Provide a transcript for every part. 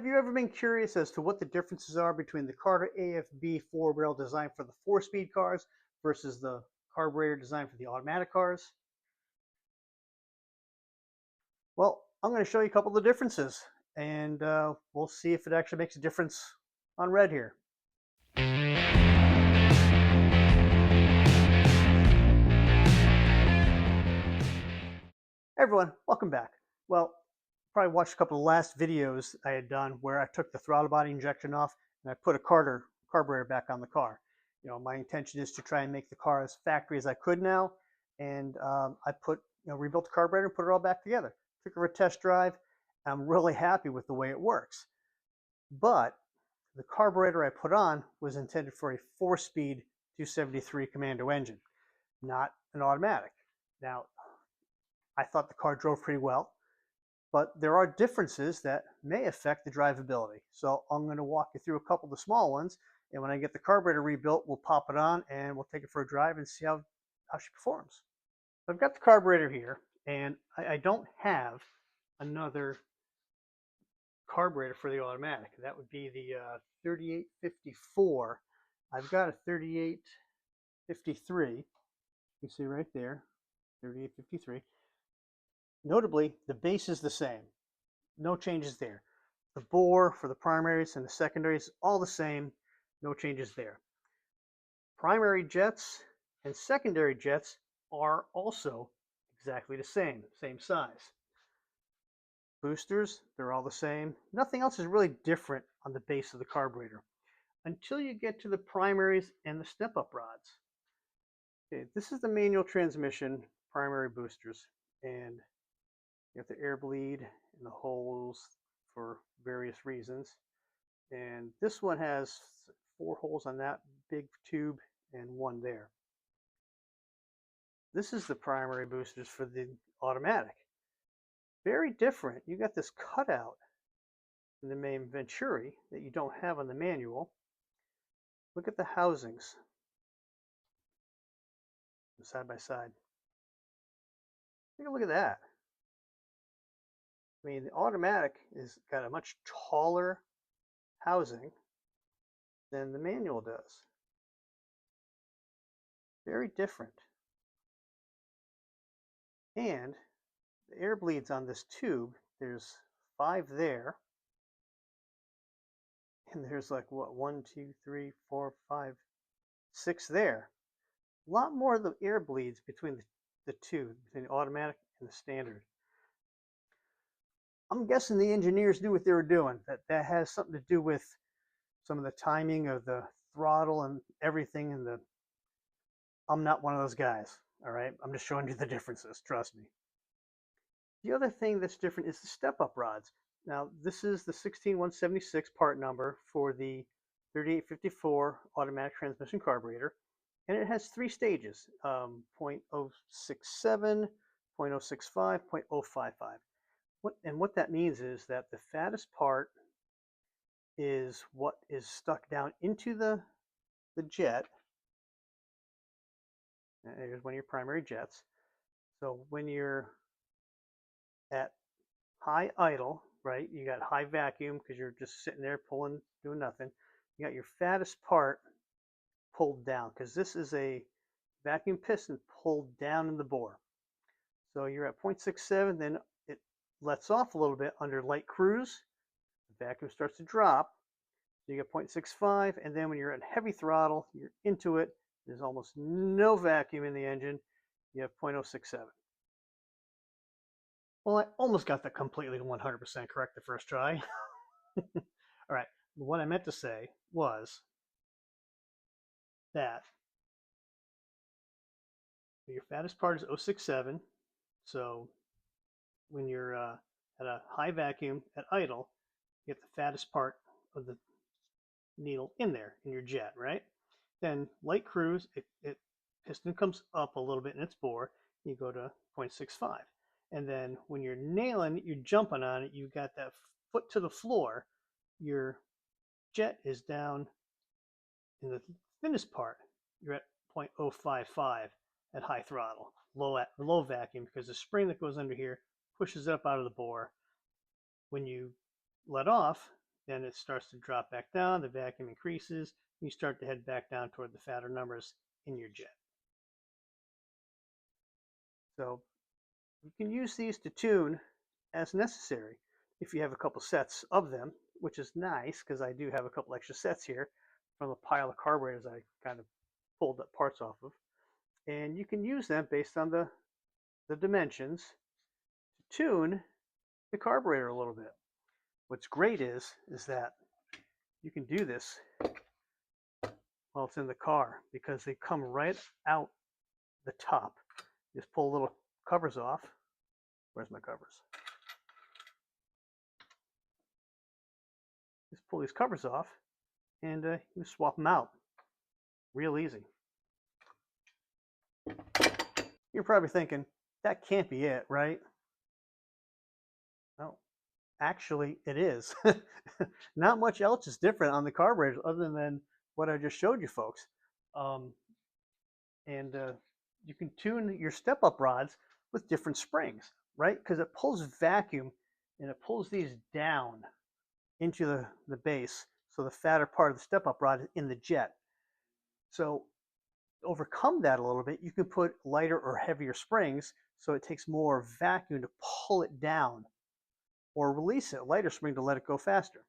Have you ever been curious as to what the differences are between the Carter AFB four-rail design for the four-speed cars versus the carburetor design for the automatic cars? Well, I'm going to show you a couple of the differences, and we'll see if it actually makes a difference on red here. Hey everyone, welcome back. Well, probably watched a couple of last videos I had done where I took the throttle body injection off and I put a carburetor back on the car. My intention is to try and make the car as factory as I could now, and I rebuilt the carburetor and put it all back together. Took it for a test drive. I'm really happy with the way it works. But the carburetor I put on was intended for a 4-speed 273 Commando engine, not an automatic. Now, I thought the car drove pretty well, but there are differences that may affect the drivability. So I'm going to walk you through a couple of the small ones, and when I get the carburetor rebuilt, we'll pop it on and we'll take it for a drive and see how she performs. So I've got the carburetor here, and I don't have another carburetor for the automatic. That would be the 3854. I've got a 3853. You see right there, 3853. Notably, the base is the same. No changes there. The bore for the primaries and the secondaries, all the same. No changes there. Primary jets and secondary jets are also exactly the same size. Boosters, they're all the same. Nothing else is really different on the base of the carburetor until you get to the primaries and the step-up rods. Okay, this is the manual transmission primary boosters, and you have the air bleed and the holes for various reasons. And this one has 4 holes on that big tube and 1 there. This is the primary boosters for the automatic. Very different. You got this cutout in the main Venturi that you don't have on the manual. Look at the housings side by side. Take a look at that. I mean, the automatic has got a much taller housing than the manual does. Very different. And the air bleeds on this tube, there's 5 there. And there's like, what, 1, 2, 3, 4, 5, 6 there. A lot more of the air bleeds between the two, between the automatic and the standard. I'm guessing the engineers knew what they were doing. That has something to do with some of the timing of the throttle and everything. I'm not one of those guys, all right? I'm just showing you the differences, trust me. The other thing that's different is the step-up rods. Now, this is the 16176 part number for the 3854 automatic transmission carburetor, and it has 3 stages, 0.067, 0.065, 0.055. What that means is that the fattest part is what is stuck down into the jet. And here's one of your primary jets. So when you're at high idle, right, you got high vacuum because you're just sitting there pulling, doing nothing. You got your fattest part pulled down because this is a vacuum piston pulled down in the bore. So you're at 0.67, then it lets off a little bit under light cruise. The vacuum starts to drop. So you get 0.65, and then when you're at heavy throttle, you're into it. There's almost no vacuum in the engine. You have 0.067. Well, I almost got that completely 100% correct the first try. All right, what I meant to say was that your fattest part is 0.67. So when you're at a high vacuum at idle, you get the fattest part of the needle in there in your jet, right? Then light cruise, it piston comes up a little bit in its bore. You go to 0.65. And then when you're nailing it, you're jumping on it, you got that foot to the floor, your jet is down in the thinnest part. You're at 0.055 at high throttle, low vacuum, because the spring that goes under here pushes it up out of the bore. When you let off, then it starts to drop back down, the vacuum increases, and you start to head back down toward the fatter numbers in your jet. So you can use these to tune as necessary if you have a couple sets of them, which is nice because I do have a couple extra sets here from a pile of carburetors I kind of pulled up parts off of. And you can use them based on the dimensions to tune the carburetor a little bit. What's great is that you can do this while it's in the car because they come right out the top. Just pull little covers off. Where's my covers? Just pull these covers off and you swap them out. Real easy. You're probably thinking, that can't be it, right? No, actually it is. Not much else is different on the carburetors other than what I just showed you folks. You can tune your step-up rods with different springs, right? Because it pulls vacuum and it pulls these down into the base, so the fatter part of the step-up rod is in the jet. So to overcome that a little bit, you can put lighter or heavier springs so it takes more vacuum to pull it down, or release it, lighter spring to let it go faster.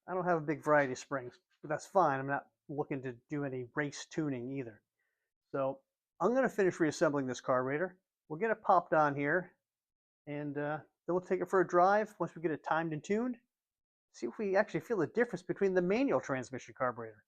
I don't have a big variety of springs, but that's fine. I'm not looking to do any race tuning either. So I'm going to finish reassembling this carburetor. We'll get it popped on here, and then we'll take it for a drive once we get it timed and tuned. See if we actually feel the difference between the manual transmission carburetor.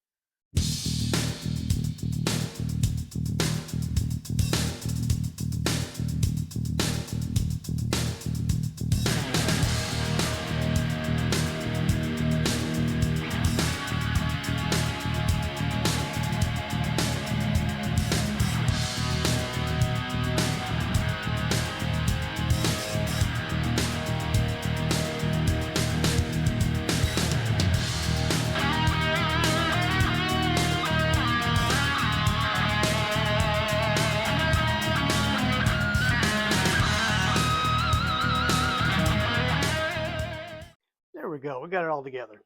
There we go. We got it all together.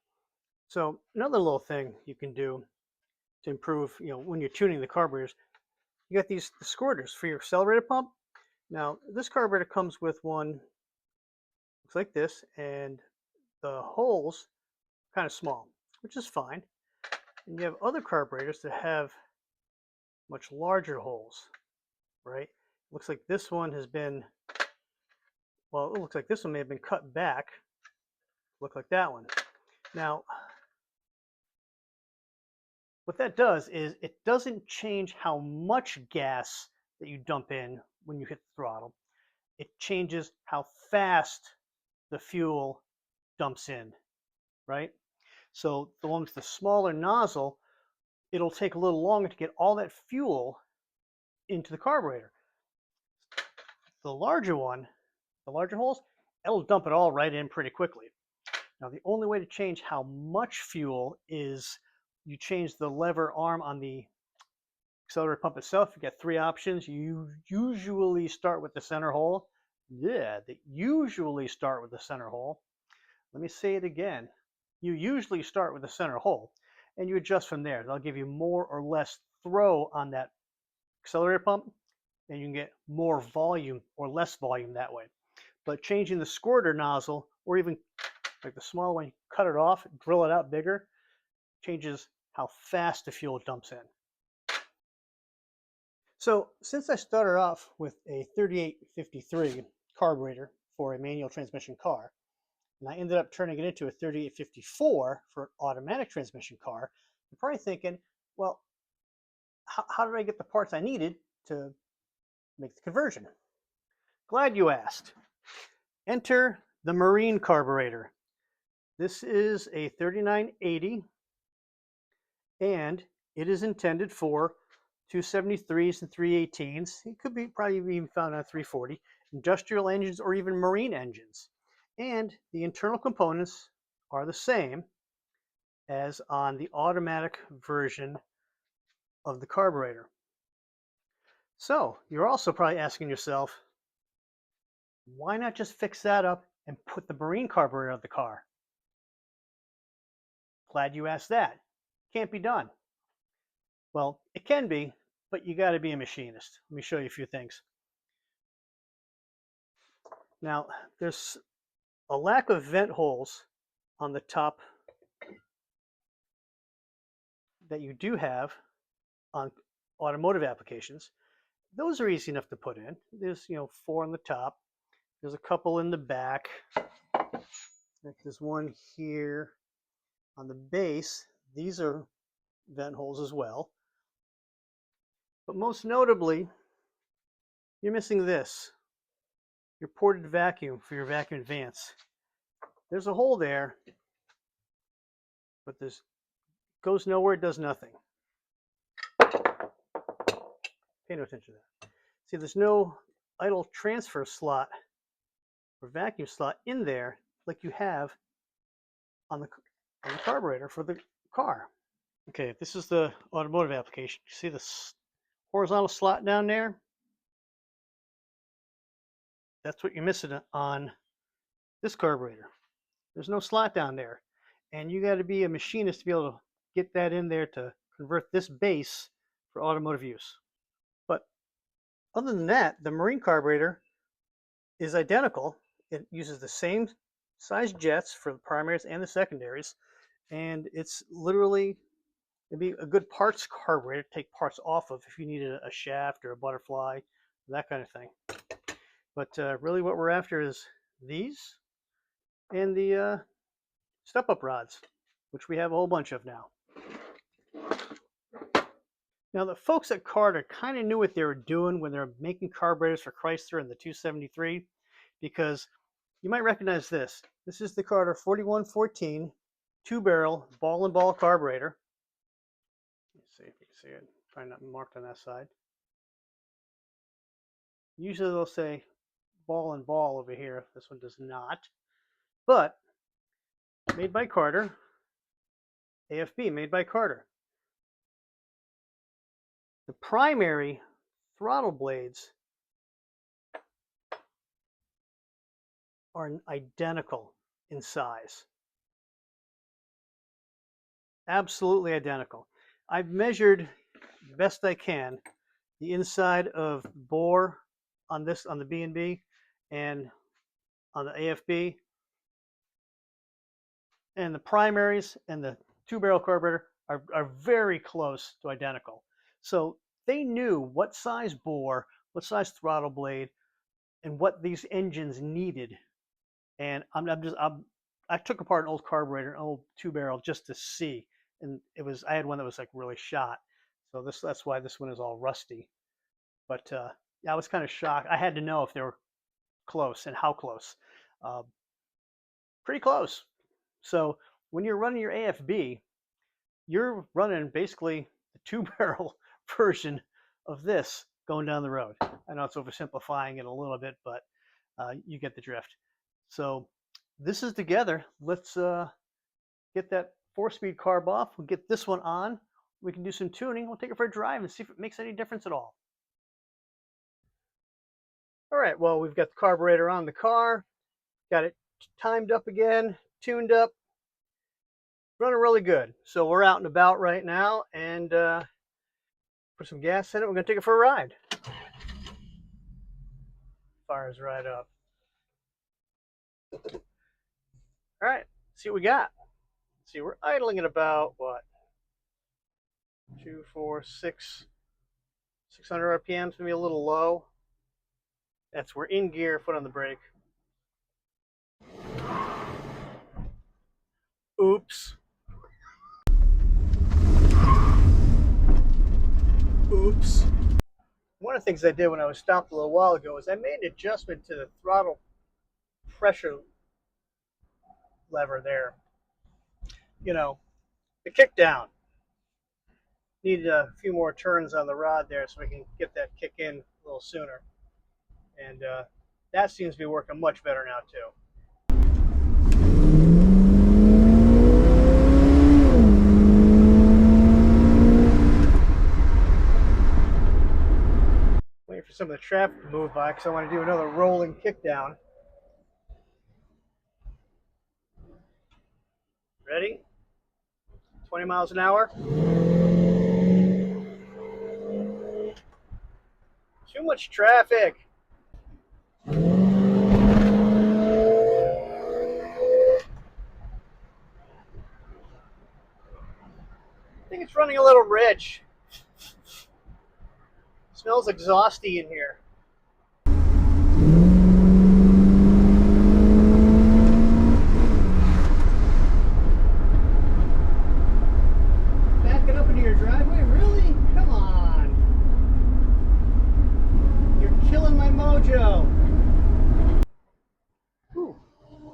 So another little thing you can do to improve, when you're tuning the carburetors, you got these squirters for your accelerator pump. Now, this carburetor comes with one, looks like this, and the holes are kind of small, which is fine. And you have other carburetors that have much larger holes, right? Looks like this one has been, well, it looks like this one may have been cut back. Look like that one. Now, what that does is it doesn't change how much gas that you dump in when you hit the throttle. It changes how fast the fuel dumps in, right? So the one with the smaller nozzle, it'll take a little longer to get all that fuel into the carburetor. The larger one, the larger holes, it'll dump it all right in pretty quickly. Now, the only way to change how much fuel is you change the lever arm on the accelerator pump itself. You get three options. You usually start with the center hole. Yeah, they usually start with the center hole. Let me say it again. You usually start with the center hole, and you adjust from there. They'll give you more or less throw on that accelerator pump, and you can get more volume or less volume that way. But changing the squirter nozzle, or even like the small one, you cut it off, drill it out bigger, changes how fast the fuel dumps in. So since I started off with a 3853 carburetor for a manual transmission car, and I ended up turning it into a 3854 for an automatic transmission car, you're probably thinking, well, how did I get the parts I needed to make the conversion? Glad you asked. Enter the marine carburetor. This is a 3980, and it is intended for 273s and 318s. It could be probably even found on a 340, industrial engines or even marine engines. And the internal components are the same as on the automatic version of the carburetor. So you're also probably asking yourself, why not just fix that up and put the marine carburetor on the car? Glad you asked that. Can't be done. Well, it can be, but you got to be a machinist. Let me show you a few things. Now, there's a lack of vent holes on the top that you do have on automotive applications. Those are easy enough to put in. There's, 4 on the top. There's a couple in the back. There's one here on the base. These are vent holes as well. But most notably, you're missing this, your ported vacuum for your vacuum advance. There's a hole there, but this goes nowhere, does nothing. Pay no attention to that. See, there's no idle transfer slot or vacuum slot in there like you have on the carburetor for the car. Okay, this is the automotive application. You see this horizontal slot down there? That's what you're missing on this carburetor. There's no slot down there. And you got to be a machinist to be able to get that in there to convert this base for automotive use. But other than that, the marine carburetor is identical. It uses the same size jets for the primaries and the secondaries. And it's literally, it'd be a good parts carburetor to take parts off of if you needed a shaft or a butterfly, that kind of thing. But really what we're after is these and the step-up rods, which we have a whole bunch of now. Now the folks at Carter kind of knew what they were doing when they were making carburetors for Chrysler in the 273, because you might recognize this. This is the Carter 4114 2-barrel ball-and-ball carburetor. Let's see if you can see it. Probably not marked on that side. Usually they'll say ball and ball over here. This one does not. But made by Carter. AFB, made by Carter. The primary throttle blades are identical in size. Absolutely identical. I've measured best I can the inside of bore on this, on the B&B, and on the AFB, and the primaries and the 2-barrel carburetor are very close to identical. So they knew what size bore, what size throttle blade, and what these engines needed. And I took apart an old carburetor, an old 2-barrel, just to see, and I had one that was like really shot. So that's why this one is all rusty. But yeah, I was kind of shocked. I had to know if they were close and how close. Pretty close. So when you're running your AFB, you're running basically the 2-barrel version of this going down the road. I know it's oversimplifying it a little bit, but you get the drift. So this is together. Let's get that 4-speed carb off. We'll get this one on. We can do some tuning. We'll take it for a drive and see if it makes any difference at all. All right, well, we've got the carburetor on the car. Got it timed up again, tuned up. Running really good. So we're out and about right now, and put some gas in it. We're going to take it for a ride. Fires right up. All right, see what we got. See, we're idling at about, what, 600 RPMs, maybe a little low. We're in gear, foot on the brake. Oops. Oops. One of the things I did when I was stopped a little while ago is I made an adjustment to the throttle pressure lever there. The kick down. Need a few more turns on the rod there so we can get that kick in a little sooner. And that seems to be working much better now too. Waiting for some of the traffic to move by because I want to do another rolling kick down. Ready? 20 miles an hour. Too much traffic. I think it's running a little rich. Smells exhausty in here. Back it up into your driveway? Really? Come on. You're killing my mojo. Ooh,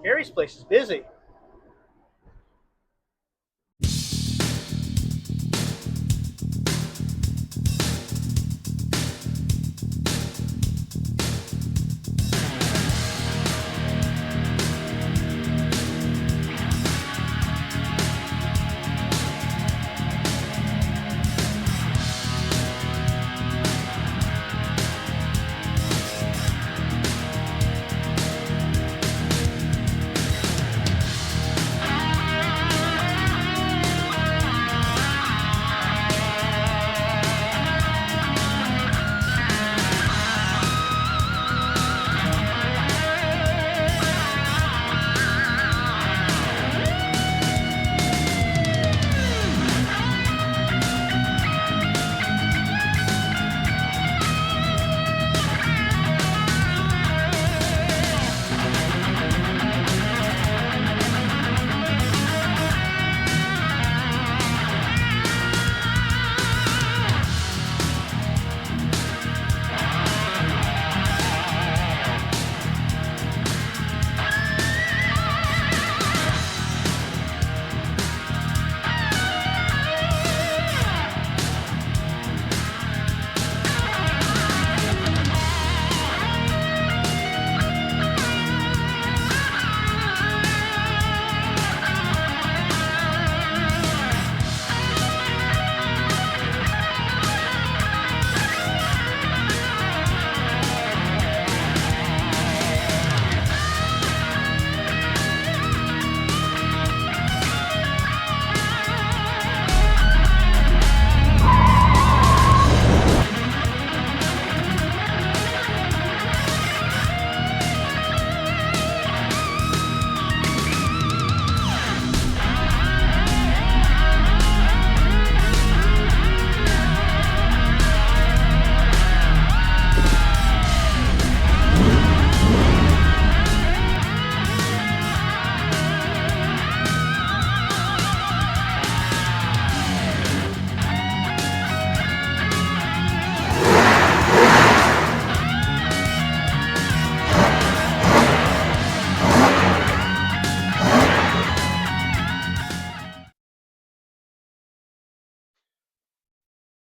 Gary's place is busy.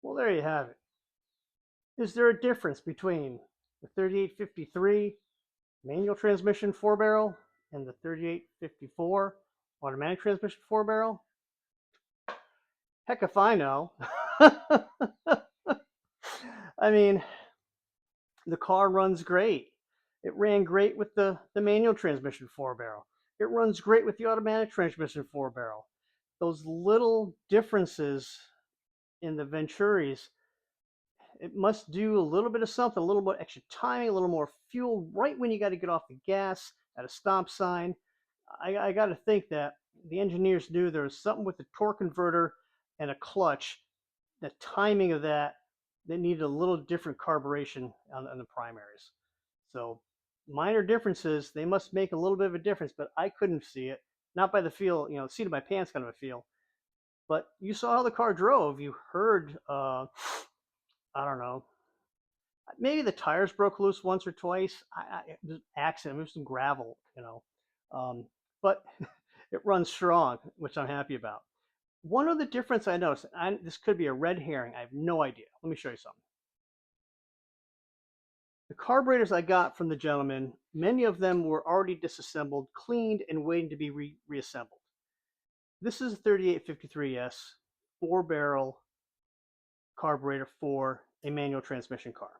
Well, there you have it. Is there a difference between the 3853 manual transmission 4-barrel and the 3854 automatic transmission 4-barrel? Heck if I know. I mean, the car runs great. It ran great with the manual transmission 4-barrel. It runs great with the automatic transmission 4-barrel. Those little differences in the venturis, it must do a little bit of something, a little bit extra timing, a little more fuel right when you got to get off the gas at a stop sign. I got to think that the engineers knew there was something with the torque converter and a clutch, the timing of that needed a little different carburation on the primaries. So minor differences, they must make a little bit of a difference, but I couldn't see it. Not by the feel, seat of my pants kind of a feel. But you saw how the car drove. You heard, I don't know, maybe the tires broke loose once or twice. It was an accident. It was some gravel. But it runs strong, which I'm happy about. One other difference I noticed, and this could be a red herring. I have no idea. Let me show you something. The carburetors I got from the gentleman, many of them were already disassembled, cleaned, and waiting to be reassembled. This is a 3853S 4-barrel carburetor for a manual transmission car.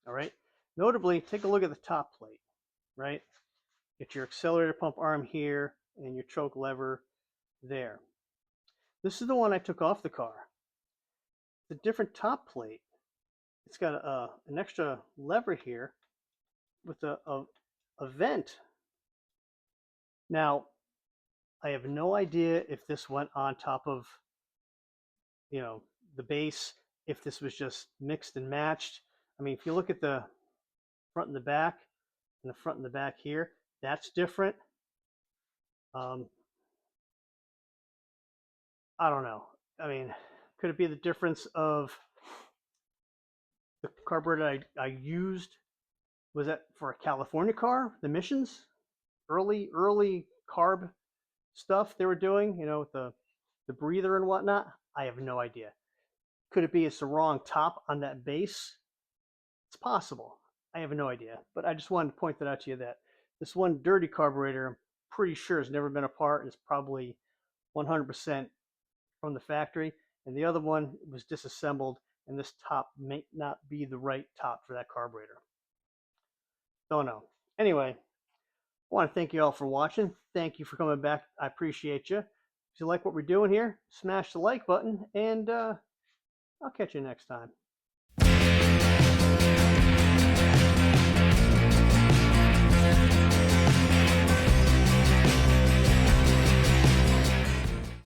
All right. Notably, take a look at the top plate. Right. Get your accelerator pump arm here and your choke lever there. This is the one I took off the car. It's a different top plate. It's got an extra lever here with a vent. Now, I have no idea if this went on top of, the base, if this was just mixed and matched. I mean, if you look at the front and the back, and the front and the back here, that's different. I don't know. I mean, could it be the difference of the carburetor I used? Was that for a California car? The emissions? Early carb stuff they were doing, with the breather and whatnot? I have no idea. Could it be it's the wrong top on that base? It's possible. I have no idea. But I just wanted to point that out to you, that this one dirty carburetor, I'm pretty sure has never been apart and it's probably 100% from the factory. And the other one was disassembled, and this top may not be the right top for that carburetor. Don't know. Anyway, I want to thank you all for watching. Thank you for coming back. I appreciate you. If you like what we're doing here, smash the like button, and I'll catch you next time.